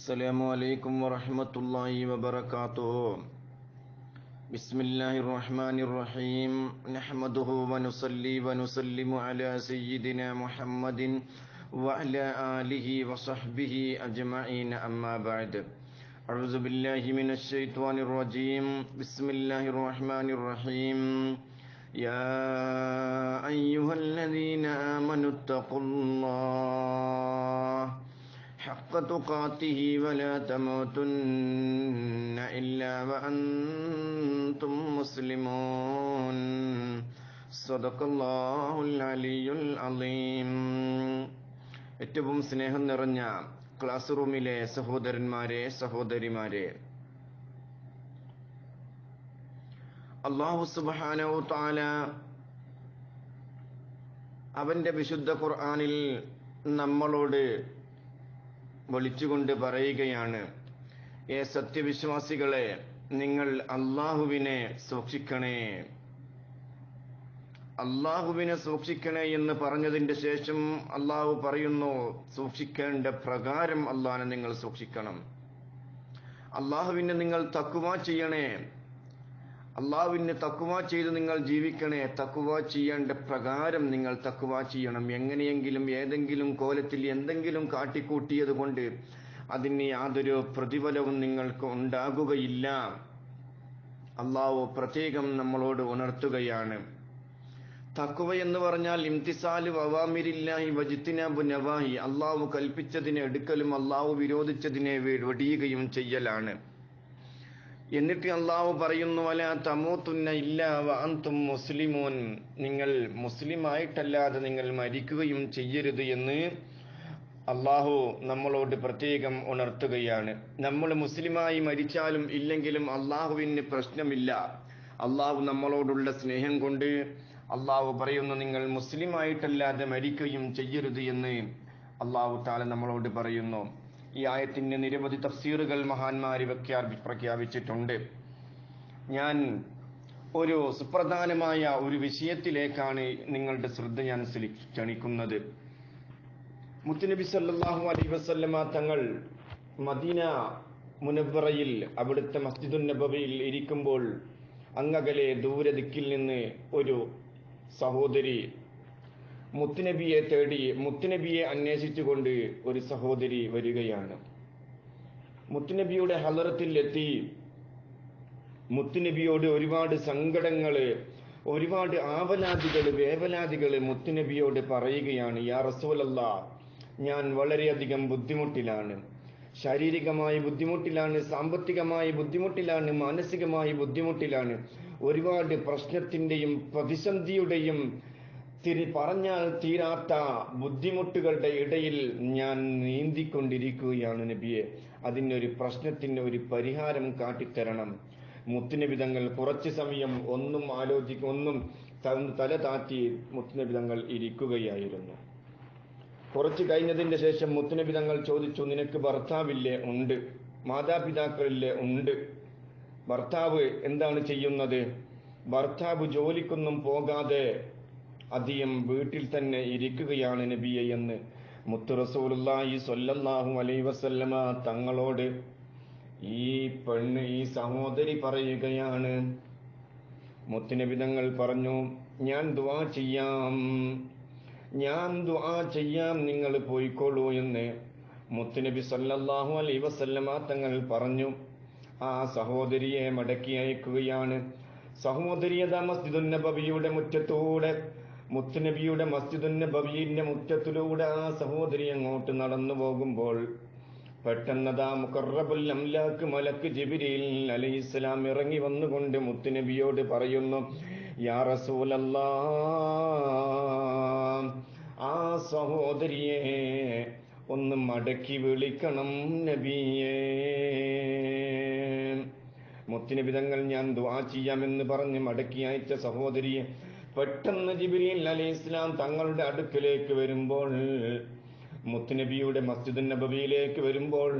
السلام عليكم ورحمة الله وبركاته. بسم الله الرحمن الرحيم. نحمده ونصلي ونسلم على سيدنا محمد وعلى آله وصحبه أجمعين، أما بعد. أعوذ بالله من الشيطان الرجيم. بسم الله الرحمن الرحيم. يا أيها الذين آمنوا اتقوا الله حق تقاته ولا تموتن إلا وأنتم مسلمون. صدق الله العلي العظيم. ഏറ്റവും സ്നേഹം നിറഞ്ഞ ക്ലാസ് റൂമിലെ സഹോദരന്മാരെ, സഹോദരിമാരെ, അല്ലാഹു സുബ്ഹാനഹു തആല അവന്റെ വിശുദ്ധ ഖുർആനിൽ നമ്മളോട് വിളിച്ചുകൊണ്ട് പറയുകയാണ്, ഏ സത്യവിശ്വാസികളെ, നിങ്ങൾ അല്ലാഹുവിനെ സൂക്ഷിക്കണേ. അല്ലാഹുവിനെ സൂക്ഷിക്കണേ എന്ന് പറഞ്ഞതിന്റെ ശേഷം അല്ലാഹു പറയുന്നു, സൂക്ഷിക്കേണ്ട പ്രകാരം അല്ലാഹുവിനെ നിങ്ങൾ സൂക്ഷിക്കണം. അല്ലാഹുവിനെ നിങ്ങൾ തഖ്വ ചെയ്യണേ. അല്ലാഹുവിനെ തഖ്വ ചെയ്ത് നിങ്ങൾ ജീവിക്കണേ. തഖ്വ ചെയ്യേണ്ട പ്രകാരം നിങ്ങൾ തഖ്വ ചെയ്യണം. എങ്ങനെയെങ്കിലും ഏതെങ്കിലും കോലത്തിൽ എന്തെങ്കിലും കാട്ടിക്കൂട്ടിയത് കൊണ്ട് അതിന് യാതൊരു പ്രതിഫലവും നിങ്ങൾക്ക് ഉണ്ടാകുകയില്ല. അല്ലാഹു പ്രത്യേകം നമ്മളോട് ഉണർത്തുകയാണ്. തഖ്വ എന്ന് പറഞ്ഞാൽ ഇംതിസാലു അവാമിരില്ലാഹി വജ്തിനാബു നവാഹി, അല്ലാഹു കൽപ്പിച്ചതിനെ എടുക്കലും അല്ലാഹു വിരോധിച്ചതിനെ വെടിയുകയും ചെയ്യലാണ്. എന്നിട്ട് അല്ലാഹു പറയുന്നു, വലാ തമൂതുന്ന ഇല്ലാ വഅൻതും മുസ്ലിമൂൻ, നിങ്ങൾ മുസ്ലിമായിട്ടല്ലാതെ നിങ്ങൾ മരിക്കുകയും ചെയ്യരുത് എന്ന് അല്ലാഹു നമ്മളോട് പ്രത്യേകം ഉണർത്തുകയാണ്. നമ്മൾ മുസ്ലിമായി മരിച്ചാലും ഇല്ലെങ്കിലും അല്ലാഹുവിന് പ്രശ്നമില്ല. അല്ലാഹു നമ്മളോടുള്ള സ്നേഹം കൊണ്ട് അല്ലാഹു പറയുന്നു, നിങ്ങൾ മുസ്ലിമായിട്ടല്ലാതെ മരിക്കുകയും ചെയ്യരുത് എന്ന് അല്ലാഹു തആല നമ്മളോട് പറയുന്നു. ഈ ആയത്തിന് നിരവധി തഫ്സീറുകൾ മഹാന്മാർ പ്രഖ്യാപിച്ചിട്ടുണ്ട്. ഞാൻ ഒരു സുപ്രധാനമായ ഒരു വിഷയത്തിലേക്കാണ് നിങ്ങളുടെ ശ്രദ്ധ ഞാൻ ക്ഷണിക്കുന്നത്. മുത്തുനബി സല്ലല്ലാഹു അലൈഹി വസല്ലമ തങ്ങൾ മദീന മുനവ്വറയിൽ അവിടുത്തെ മസ്ജിദുൻ നബവിയിൽ ഇരിക്കുമ്പോൾ അങ്ങകലെ ദൂരദിക്കിൽ നിന്ന് ഒരു സഹോദരി മുത്തുനബിയെ തേടി, മുത്തുനബിയെ അന്വേഷിച്ചുകൊണ്ട് ഒരു സഹോദരി വരികയാണ്. മുത്തുനബിയുടെ ഹളറത്തിൽ എത്തി മുത്തുനബിയോട് ഒരുപാട് സങ്കടങ്ങള്, ഒരുപാട് ആവലാദികള്, വേവലാദികള് മുത്തുനബിയോട് പറയുകയാണ്. യാ റസൂലല്ലാഹ്, ഞാൻ വളരെയധികം ബുദ്ധിമുട്ടിലാണ്. ശാരീരികമായ ബുദ്ധിമുട്ടിലാണ്, സാമ്പത്തികമായ ബുദ്ധിമുട്ടിലാണ്, മാനസികമായ ബുദ്ധിമുട്ടിലാണ്. ഒരുപാട് പ്രശ്നത്തിന്റെയും പ്രതിസന്ധിയുടെയും പറഞ്ഞാൽ തീരാത്ത ബുദ്ധിമുട്ടുകളുടെ ഇടയിൽ ഞാൻ നീന്തിക്കൊണ്ടിരിക്കുകയാണ് നബിയെ. അതിനൊരു പ്രശ്നത്തിന് ഒരു പരിഹാരം കാട്ടിത്തരണം. മുത്തുനബി തങ്ങൾ കുറച്ചു സമയം ഒന്നും തല താത്തി മുത്തുനബി തങ്ങൾ ഇരിക്കുകയായിരുന്നു. കുറച്ചു കഴിഞ്ഞതിന്റെ ശേഷം മുത്തുനബി തങ്ങൾ ചോദിച്ചു, നിനക്ക് ഭർത്താവില്ലേ? ഉണ്ട്. മാതാപിതാക്കളില്ലേ? ഉണ്ട്. ഭർത്താവ് എന്താണ് ചെയ്യുന്നത്? ഭർത്താവ് ജോലിക്കൊന്നും പോകാതെ അധികം വീട്ടിൽ തന്നെ ഇരിക്കുകയാണ് നബിയെ എന്ന് മുത്തു റസൂലുള്ളാഹി സ്വല്ലല്ലാഹു അലൈഹി വസല്ലമ തങ്ങളോട് ഈ സഹോദരി പറയുകയാണ്. മുത്തുനബി തങ്ങൾ പറഞ്ഞു, ഞാൻ ദുആ ചെയ്യാം, നിങ്ങൾ പോയിക്കോളൂ എന്ന് മുത്തുനബി സ്വല്ലല്ലാഹു അലൈഹി വസല്ലമ തങ്ങൾ പറഞ്ഞു. ആ സഹോദരിയെ മടക്കി അയക്കുകയാണ്. സഹോദരിയതാ മസ്ജിദുൻ നബവിയുടെ മുറ്റത്തൂടെ, മുത്തുനബിയുടെ മസ്ജിദുൻ നബവിയുടെ മുറ്റത്തിലൂടെ ആ സഹോദരി അങ്ങോട്ട് നടന്നു പോകുമ്പോൾ പെട്ടെന്നതാ മുഖറബുൽ അംലാക്ക് മലക്ക് ജിബ്രീൽ അലൈഹിസ്സലാം ഇറങ്ങി വന്നുകൊണ്ട് മുത്തുനബിയോട് പറയുന്നു, യാ റസൂലല്ലാഹ്, ആ സഹോദരിയെ ഒന്ന് മടക്കി വിളിക്കണം നബിയേ. മുത്തുനബി തങ്ങൾ ഞാൻ ദുആ ചെയ്യാമെന്ന് പറഞ്ഞ് മടക്കി അയച്ച സഹോദരിയെ പെട്ടെന്ന് ജിബ്രീൽ അലൈഹിസ്സലാം തങ്ങളുടെ അടുക്കലേക്ക് വരുമ്പോൾ, മുത്തുനബിയുടെ മസ്ജിദുൻ നബവിയിലേക്ക് വരുമ്പോൾ,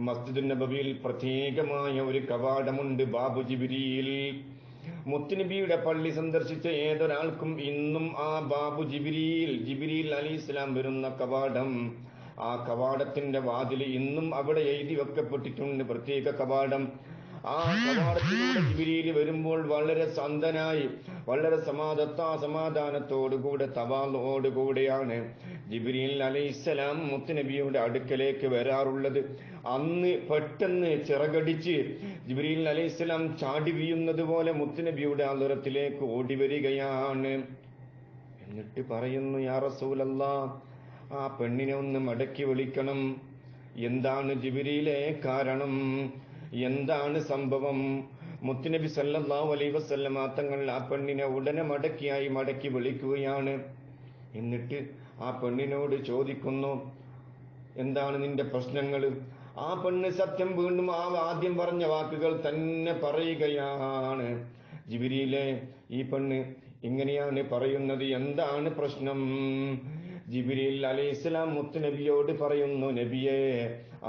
മസ്ജിദുൻ നബവിയിൽ പ്രത്യേകമായ ഒരു കവാടമുണ്ട്, ബാബു ജിബ്രീൽ. മുത്തുനബിയുടെ പള്ളി സന്ദർശിച്ച ഏതൊരാൾക്കും ഇന്നും ആ ബാബു ജിബ്രീൽ അലൈഹിസ്സലാം വരുന്ന കവാടം ആ കവാടത്തിന്റെ വാതിൽ ഇന്നും അവിടെ എഴുതി വെക്കപ്പെട്ടിട്ടുണ്ട്, പ്രത്യേക കവാടം. ആ കവാടത്തിലൂടെ ജിബ്രീൽ വരുമ്പോൾ വളരെ ശാന്തനായി, വളരെ സമാധാനത്തോടുകൂടെ തവാളോടുകൂടെയാണ് ജിബ്രീൽ അലൈഹിസ്സലാം മുത്തുനബിയുടെ അടുക്കലേക്ക് വരാറുള്ളത്. അന്ന് പെട്ടെന്ന് ചിറകടിച്ച് ജിബ്രീൽ അലൈഹിസ്സലാം ചാടി വീഴുന്നത് പോലെ മുത്തുനബിയുടെ ഹളറത്തിലേക്ക് ഓടി വരികയാണ്. എന്നിട്ട് പറയുന്നു, യാ റസൂലല്ലാഹ്, ആ പെണ്ണിനെ ഒന്ന് മടക്കി വിളിക്കണം. എന്താണ് ജിബ്രീലേ കാരണം? എന്താണ് സംഭവം? മുത്തുനബി സല്ലല്ലാഹു അലൈഹി വസല്ലമ തങ്ങൾ ആ പെണ്ണിനെ ഉടനെ മടക്കി വിളിക്കുകയാണ്. എന്നിട്ട് ആ പെണ്ണിനോട് ചോദിക്കുന്നു, എന്താണ് നിന്റെ പ്രശ്നങ്ങൾ? ആ പെണ്ണ് സത്യം വീണ്ടും ആ ആദ്യം പറഞ്ഞ വാക്കുകൾ തന്നെ പറയുകയാണ്. ജിബ്രീലേ, ഈ പെണ്ണ് ഇങ്ങനെയാണ് പറയുന്നത്, എന്താണ് പ്രശ്നം? ജിബ്രീൽ അലൈഹിസ്സലാം മുത്തുനബിയോട് പറയുന്നു, നബിയേ,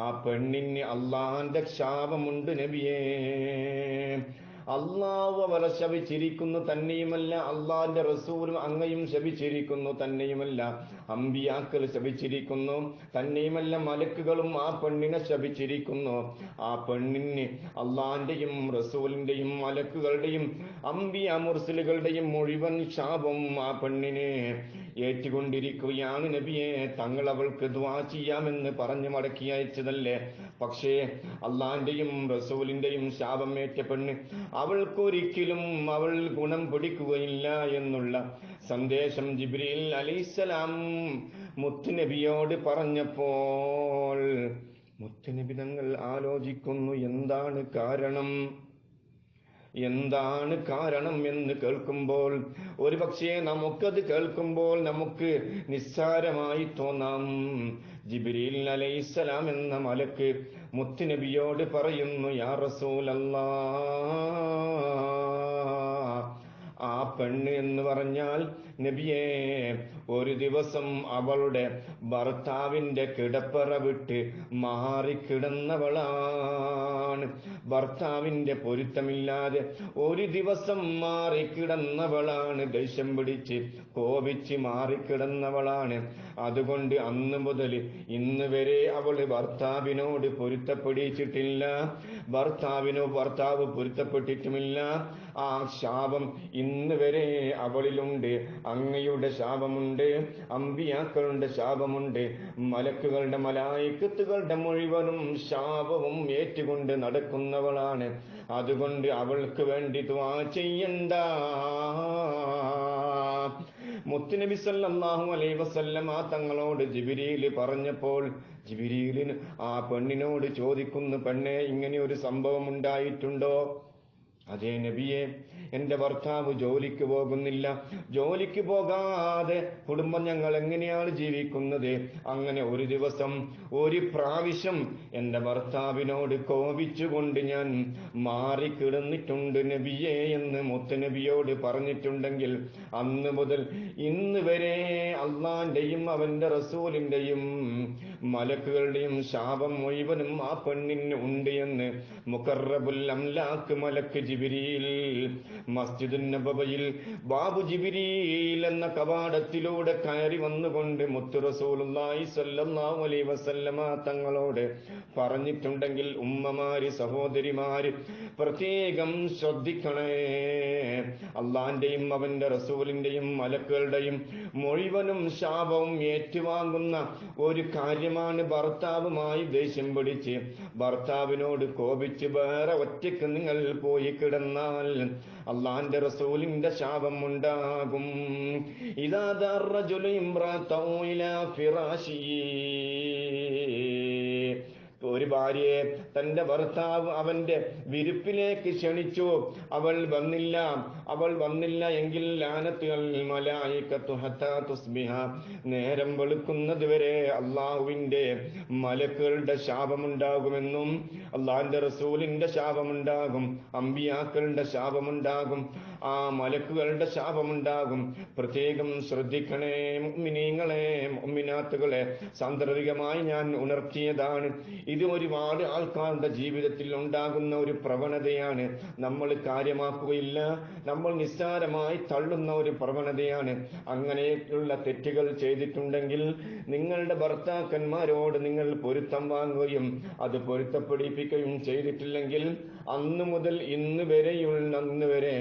ആ പെണ്ണിന് അള്ളാന്റെ ശാപമുണ്ട് നബിയേ. അള്ളാഹു അവരെ ശപിച്ചിരിക്കുന്നു. തന്നെയുമല്ല അള്ളാന്റെ റസൂലും അങ്ങയും ശപിച്ചിരിക്കുന്നു. തന്നെയുമല്ല അമ്പിയാക്കൾ ശപിച്ചിരിക്കുന്നു. തന്നെയുമല്ല മലക്കുകളും ആ പെണ്ണിനെ ശപിച്ചിരിക്കുന്നു. ആ പെണ്ണിന് അള്ളാന്റെയും റസൂലിന്റെയും മലക്കുകളുടെയും അമ്പിയ മുർസലുകളുടെയും മുഴുവൻ ശാപം ആ പെണ്ണിനെ ഏറ്റുകൊണ്ടിരിക്കുകയാണ് നബിയെ. തങ്ങൾ അവൾക്ക് ദുആ ചെയ്യാമെന്ന് പറഞ്ഞ് മടക്കി അയച്ചതല്ലേ. പക്ഷേ അള്ളാന്റെയും റസൂലിന്റെയും ശാപമേറ്റ പെണ്ണ്, അവൾക്കൊരിക്കലും അവൾ ഗുണം പിടിക്കുകയില്ല എന്നുള്ള സന്ദേശം ജിബ്രീൽ അലൈഹിസ്സലാം മുത്തുനബിയോട് പറഞ്ഞപ്പോൾ മുത്തുനബി തങ്ങൾ ആലോചിക്കുന്നു, എന്താണ് കാരണം എന്ന് കേൾക്കുമ്പോൾ ഒരു പക്ഷേ നമുക്കത് കേൾക്കുമ്പോൾ നമുക്ക് നിസ്സാരമായി തോന്നാം. ജിബ്രീൽ അലൈഹിസ്സലാം എന്ന മലക്ക് മുത്തുനബിയോട് പറയുന്നു, യാ റസൂലല്ലാഹ്, ആ പെണ്ണ് എന്ന് പറഞ്ഞാൽ നബിയേ, ഒരു ദിവസം അവളുടെ ഭർത്താവിന്റെ കിടപ്പറ വിട്ട് മാറിക്കിടന്നവളാണ്. ഭർത്താവിന്റെ പൊരുത്തമില്ലാതെ ഒരു ദിവസം മാറിക്കിടന്നവളാണ്. ദേഷ്യം പിടിച്ച് കോപിച്ച് മാറിക്കിടന്നവളാണ്. അതുകൊണ്ട് അന്ന് മുതൽ ഇന്ന് വരെ അവള് ഭർത്താവിനോട് പൊരുത്തപ്പെടിച്ചിട്ടില്ല. ഭർത്താവ് പൊരുത്തപ്പെട്ടിട്ടുമില്ല. ആ ശാപം ഇന്ന് വരെ അവളിലുണ്ട്. അങ്ങയുടെ ശാപമുണ്ട്, അമ്പിയാക്കളുടെ ശാപമുണ്ട്, മലക്കുകളുടെ മലായിക്കത്തുകളുടെ മുഴുവനും ശാപവും ഏറ്റുകൊണ്ട് നടക്കുന്നവളാണ്. അതുകൊണ്ട് അവൾക്ക് വേണ്ടി ദുആ ചെയ്യണ്ട. മുത്തുനബി സല്ലല്ലാഹു അലൈഹി വസല്ലമ തങ്ങളോട് ജിബ്രീൽ പറഞ്ഞപ്പോൾ ജിബ്രീലിന് ആ പെണ്ണിനോട് ചോദിക്കുന്നു, പെണ്ണെ, ഇങ്ങനെ ഒരു സംഭവം ഉണ്ടായിട്ടുണ്ടോ? അതേ നബിയെ, എന്റെ ഭർത്താവ് ജോലിക്ക് പോകുന്നില്ല. ജോലിക്ക് പോകാതെ കുടുംബം ഞങ്ങൾ എങ്ങനെയാണ് ജീവിക്കുന്നത്? അങ്ങനെ ഒരു ദിവസം ഒരു പ്രാവശ്യം എന്റെ ഭർത്താവിനോട് കോപിച്ചുകൊണ്ട് ഞാൻ മാറിക്കിടന്നിട്ടുണ്ട് നബിയെ എന്ന് മുത്തുനബിയോട് പറഞ്ഞിട്ടുണ്ടെങ്കിൽ അന്ന് മുതൽ ഇന്ന് വരെ അള്ളാന്റെയും അവന്റെ റസൂലിന്റെയും മലക്കുകളുടെയും ശാപം മുഴുവനും ആ പെണ്ണിന് ഉണ്ട് എന്ന് മുഖറബുൽ അംലാക്ക് മലക്ക് ജിബ്രീൽ മസ്ജിദുൻ നബവിയിൽ ബാബു ജിബ്രീൽ എന്ന കവാടത്തിലൂടെ കയറി വന്നുകൊണ്ട് മുത്തു റസൂലുള്ളാഹി സ്വല്ലല്ലാഹു അലൈഹി വസല്ലമ തങ്ങളോട് പറഞ്ഞിട്ടുണ്ടെങ്കിൽ ഉമ്മമാര്, സഹോദരിമാര് പ്രത്യേകം ശ്രദ്ധിക്കണേ. അള്ളാന്റെയും അവന്റെ റസൂലിന്റെയും മലക്കുകളുടെയും മുഴുവനും ശാപവും ഏറ്റുവാങ്ങുന്ന ഒരു കാര്യമാണ് ഭർത്താവുമായി ദേഷ്യം പിടിച്ച് ഭർത്താവിനോട് കോപിച്ച് വേറെ ഒറ്റയ്ക്ക് നിങ്ങൾ പോയി കിടന്നാൽ അള്ളാന്റെ റസൂലിന്റെ ശാപം ഉണ്ടാകും. ഇദാ ദറജുൽ ഇംറതഉ ഇലാ ഫിറാശി, ഒരു ഭാര്യയെ തന്റെ ഭർത്താവ് അവന്റെ വിരുപ്പിലേക്ക് ക്ഷണിച്ചു, അവൾ വന്നില്ല എങ്കിൽ ലാനത്തുൽ മലായികത്തു ഹത്താ തുസ്ബിഹ, നേരം വെളുക്കുന്നത് വരെ അള്ളാഹുവിന്റെ മലക്കുകളുടെ ശാപമുണ്ടാകുമെന്നും അള്ളാഹിന്റെ റസൂലിന്റെ ശാപമുണ്ടാകും, അമ്പിയാക്കളുടെ ശാപമുണ്ടാകും. ആ മലക്കുകളുടെ ശാപമുണ്ടാകും. പ്രത്യേകം ശ്രദ്ധിക്കണേ മുഅ്മിനീങ്ങളെ, മുഅ്മിനാത്തുകളെ. സാന്ദർഭികമായി ഞാൻ ഉണർത്തിയതാണ്. ഇത് ഒരുപാട് ആൾക്കാരുടെ ജീവിതത്തിൽ ഉണ്ടാകുന്ന ഒരു പ്രവണതയാണ്. നമ്മൾ കാര്യമാക്കുകയില്ല, നമ്മൾ നിസ്സാരമായി തള്ളുന്ന ഒരു പ്രവണതയാണ്. അങ്ങനെയുള്ള തെറ്റുകൾ ചെയ്തിട്ടുണ്ടെങ്കിൽ നിങ്ങളുടെ ഭർത്താക്കന്മാരോട് നിങ്ങൾ പൊരുത്തം വാങ്ങുകയും അത് പൊരുത്തപ്പെടിപ്പിക്കുകയും ചെയ്തിട്ടില്ലെങ്കിൽ അന്ന് മുതൽ ഇന്ന് വരെ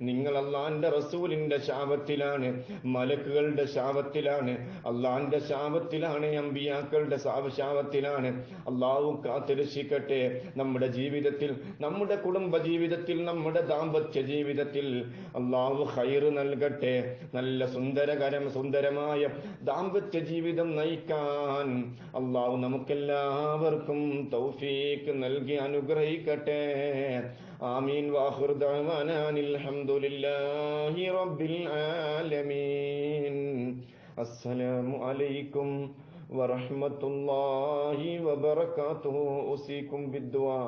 നിങ്ങൾ അള്ളാന്റെ റസൂലിന്റെ ശാപത്തിലാണ്, മലക്കുകളുടെ ശാപത്തിലാണ്, അള്ളാന്റെ ശാപത്തിലാണ്, അമ്പിയാക്കളുടെ ശാപത്തിലാണ്. അള്ളാഹു കാത്തുരക്ഷിക്കട്ടെ. നമ്മുടെ ജീവിതത്തിൽ, നമ്മുടെ കുടുംബ ജീവിതത്തിൽ, നമ്മുടെ ദാമ്പത്യ ജീവിതത്തിൽ അള്ളാഹു ഖൈറ് നൽകട്ടെ. നല്ല സുന്ദരമായ ദാമ്പത്യ ജീവിതം നയിക്കാൻ അള്ളാഹു നമുക്കെല്ലാവർക്കും തൗഫീഖ് നൽകി അനുഗ്രഹിക്കട്ടെ. ആമീൻ. വാഖിറു ദഅവാനാ അൽഹംദുലില്ലാഹി റബ്ബിൽ ആലമീൻ. അസ്സലാമു അലൈക്കും വറഹ്മത്തുള്ളാഹി വബറകാതുഹു. ഉസീകും ബിദ്ദുആ.